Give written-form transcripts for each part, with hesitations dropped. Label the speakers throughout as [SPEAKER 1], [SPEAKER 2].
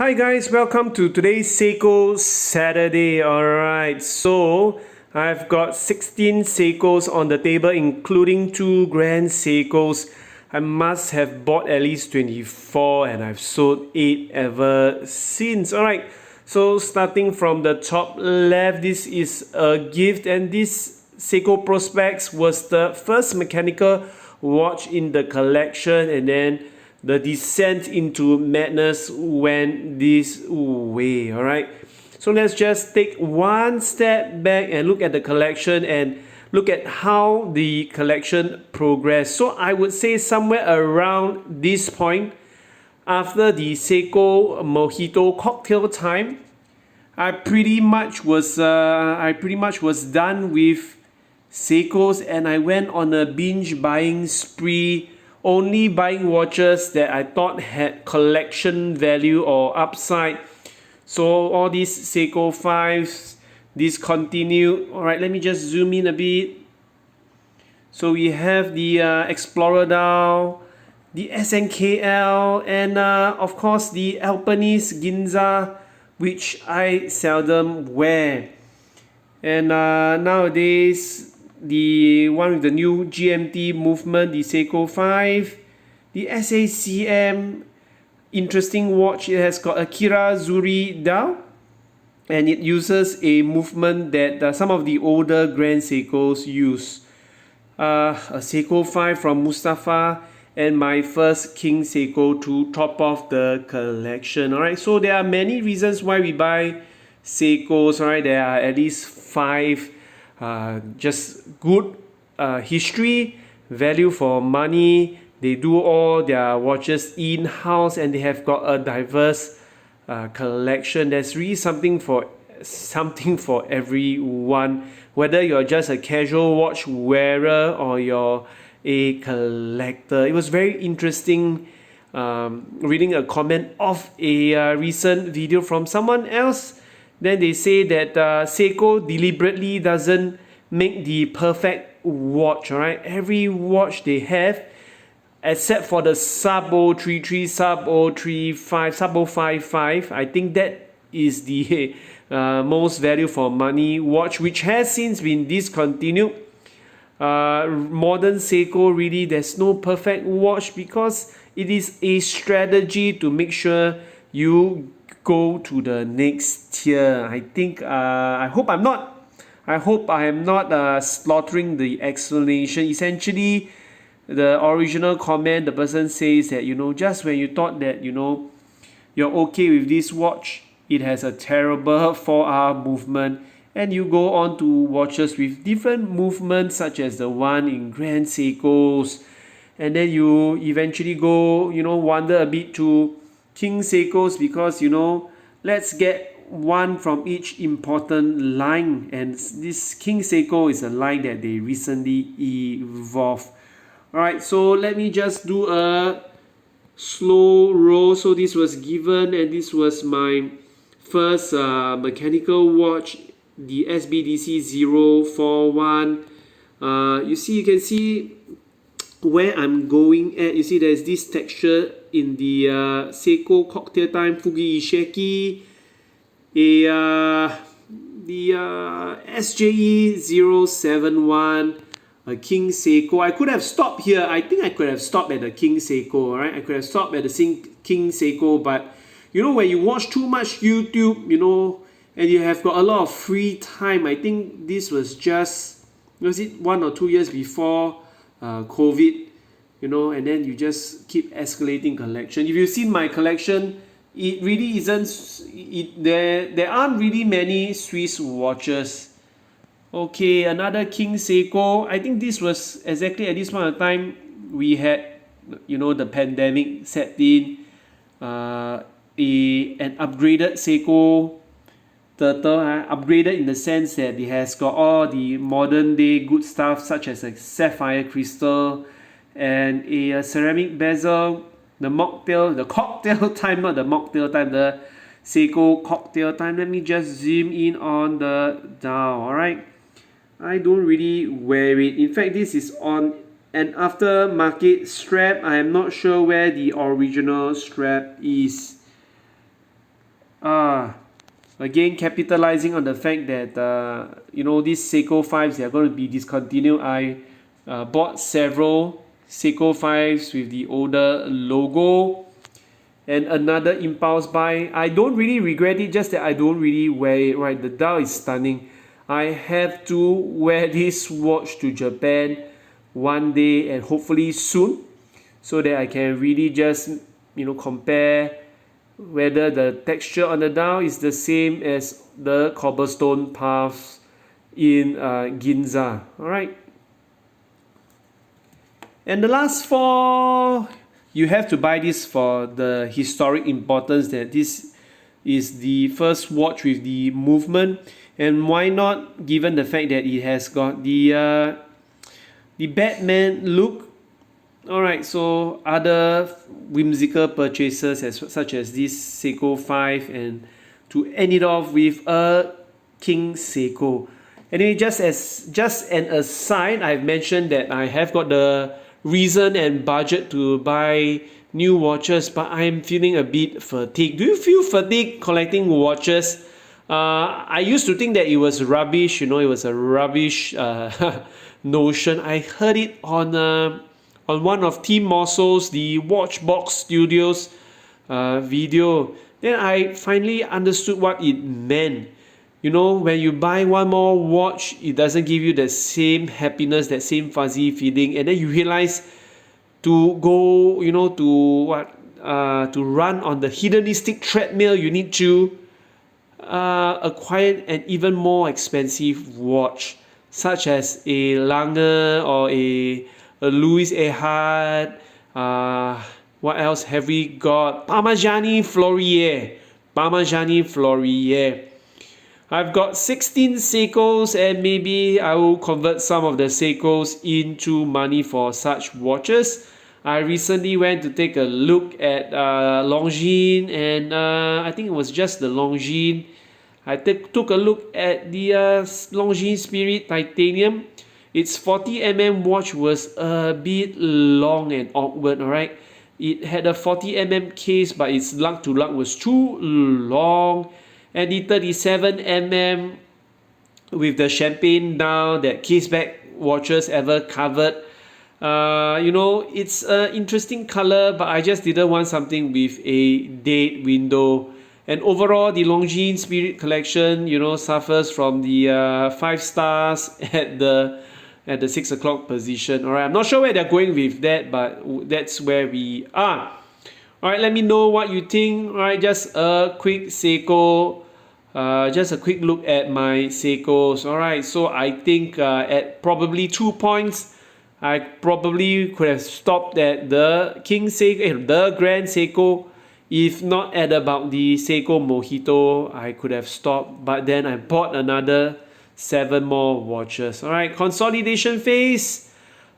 [SPEAKER 1] Hi guys, welcome to today's Seiko Saturday. Alright, so I've got 16 Seikos on the table, including 2 Grand Seikos. I must have bought at least 24 and I've sold 8 ever since. Alright, so starting from the top left, this is a gift, and this Seiko Prospects was the first mechanical watch in the collection, and then the descent into madness went this way. Alright, so let's just take one step back and look at the collection and look at how the collection progressed. So I would say somewhere around this point, after the Seiko Mojito cocktail time, I pretty much was done with Seikos, and I went on a binge buying spree, only buying watches that I thought had collection value or upside. So all these Seiko 5s discontinued. Alright, let me just zoom in a bit. So we have the Explorer Dial, the SNKL, and of course the Alpinist Ginza, which I seldom wear. And nowadays, the one with the new GMT movement, the Seiko 5, the SACM, interesting watch. It has got a Kirazuri dial, and it uses a movement that some of the older Grand Seikos use. A Seiko 5 from Mustafa, and my first King Seiko to top off the collection. Alright, so there are many reasons why we buy Seikos. Alright, there are at least 5. Just good history, value for money. They do all their watches in-house, and they have got a diverse collection. There's really something for everyone, whether you're just a casual watch wearer or you're a collector. It was very interesting reading a comment of a recent video from someone else. Then they say that Seiko deliberately doesn't make the perfect watch. Alright, every watch they have, except for the sub 033, sub 035, sub 055, I think that is the most value for money watch, which has since been discontinued. Modern Seiko, really, there's no perfect watch, because it is a strategy to make sure you go to the next tier. I think I hope I am not slaughtering the explanation. Essentially, the original comment, the person says that, just when you thought that, you're okay with this watch, it has a terrible 4-hour movement, and you go on to watches with different movements, such as the one in Grand Seikos, and then you eventually go, wander a bit to King Seikos, because let's get one from each important line, and this King Seiko is a line that they recently evolved. Alright, so let me just do a slow roll. So this was given, and this was my first mechanical watch, the SBDC 041. You can see where I'm going at. You see there's this texture in the Seiko cocktail time Fugi Isheki, the SJE 071, a King Seiko. I could have stopped here. I think I could have stopped at the King Seiko, right? I could have stopped at the King Seiko, but when you watch too much YouTube, and you have got a lot of free time, I think this was just, was it 1 or 2 years before COVID, and then you just keep escalating collection. If you've seen my collection, it really isn't, there aren't really many Swiss watches. Okay, another King Seiko. I think this was exactly at this point of time we had, the pandemic set in. An upgraded Seiko Turtle, upgraded in the sense that it has got all the modern day good stuff, such as a sapphire crystal and a ceramic bezel, the cocktail time, not the mocktail time, the Seiko cocktail time. Let me just zoom in on the dial. Alright, I don't really wear it. In fact, this is on an aftermarket strap. I am not sure where the original strap is. Again, capitalizing on the fact that these Seiko 5s, they are going to be discontinued. I bought several Seiko 5s with the older logo. And another impulse buy. I don't really regret it, just that I don't really wear it. Right, the dial is stunning. I have to wear this watch to Japan one day and hopefully soon, so that I can really just compare whether the texture on the dial is the same as the cobblestone paths in Ginza. Alright. And the last four, you have to buy this for the historic importance that this is the first watch with the movement. And why not, given the fact that it has got the Batman look. Alright, so other whimsical purchases such as this Seiko 5, and to end it off with a King Seiko. Anyway, just an aside, I've mentioned that I have got the reason and budget to buy new watches, but I'm feeling a bit fatigued. Do you feel fatigued collecting watches? I used to think that it was rubbish, it was a rubbish notion. I heard it on one of Tim Mossel's the Watchbox Studios video. Then I finally understood what it meant. When you buy one more watch, it doesn't give you the same happiness, that same fuzzy feeling, and then you realize to go, to run on the hedonistic treadmill, you need to acquire an even more expensive watch, such as a Lange or a Louis Ehad. What else have we got? Parmigiani Fleurier. I've got 16 Seikos, and maybe I will convert some of the Seikos into money for such watches. I recently went to take a look at Longines, and I think it was just the Longines. I took a look at the Longines Spirit Titanium. Its 40mm watch was a bit long and awkward, alright? It had a 40mm case, but its lug to lug was too long. And the 37mm with the champagne dial that caseback watches ever covered. It's an interesting color, but I just didn't want something with a date window. And overall, the Longines Spirit collection, suffers from the 5 stars at the 6 o'clock position. Alright, I'm not sure where they're going with that, but that's where we are. Alright, let me know what you think. Alright, just a quick Seiko, just a quick look at my Seikos. Alright, so I think at probably 2 points, I probably could have stopped at the King Seiko, the Grand Seiko. If not at about the Seiko Mojito, I could have stopped. But then I bought another 7 more watches. Alright, consolidation phase.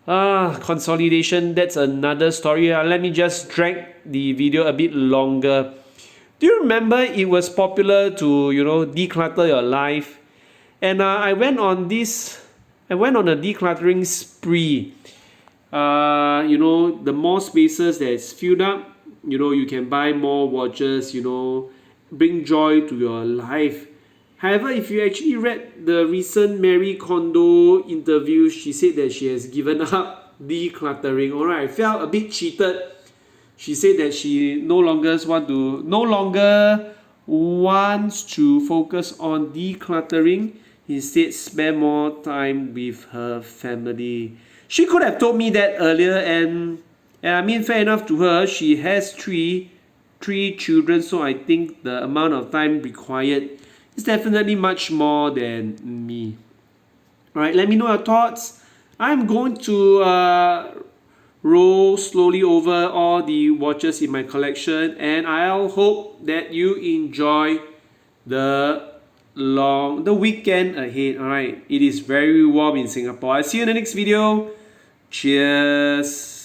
[SPEAKER 1] Consolidation, that's another story. Let me just drag the video a bit longer. Do you remember it was popular to declutter your life? And I went on a decluttering spree. The more spaces that is filled up, you can buy more watches, bring joy to your life. However, if you actually read the recent Marie Kondo interview, she said that she has given up decluttering. Alright, I felt a bit cheated. She said that she no longer wants to focus on decluttering. Instead, spend more time with her family. She could have told me that earlier, and I mean, fair enough to her. She has three children, so I think the amount of time required is definitely much more than me. Alright, let me know your thoughts. I'm going to roll slowly over all the watches in my collection, and I'll hope that you enjoy the weekend ahead. Alright, it is very warm in Singapore. I'll see you in the next video. Cheers.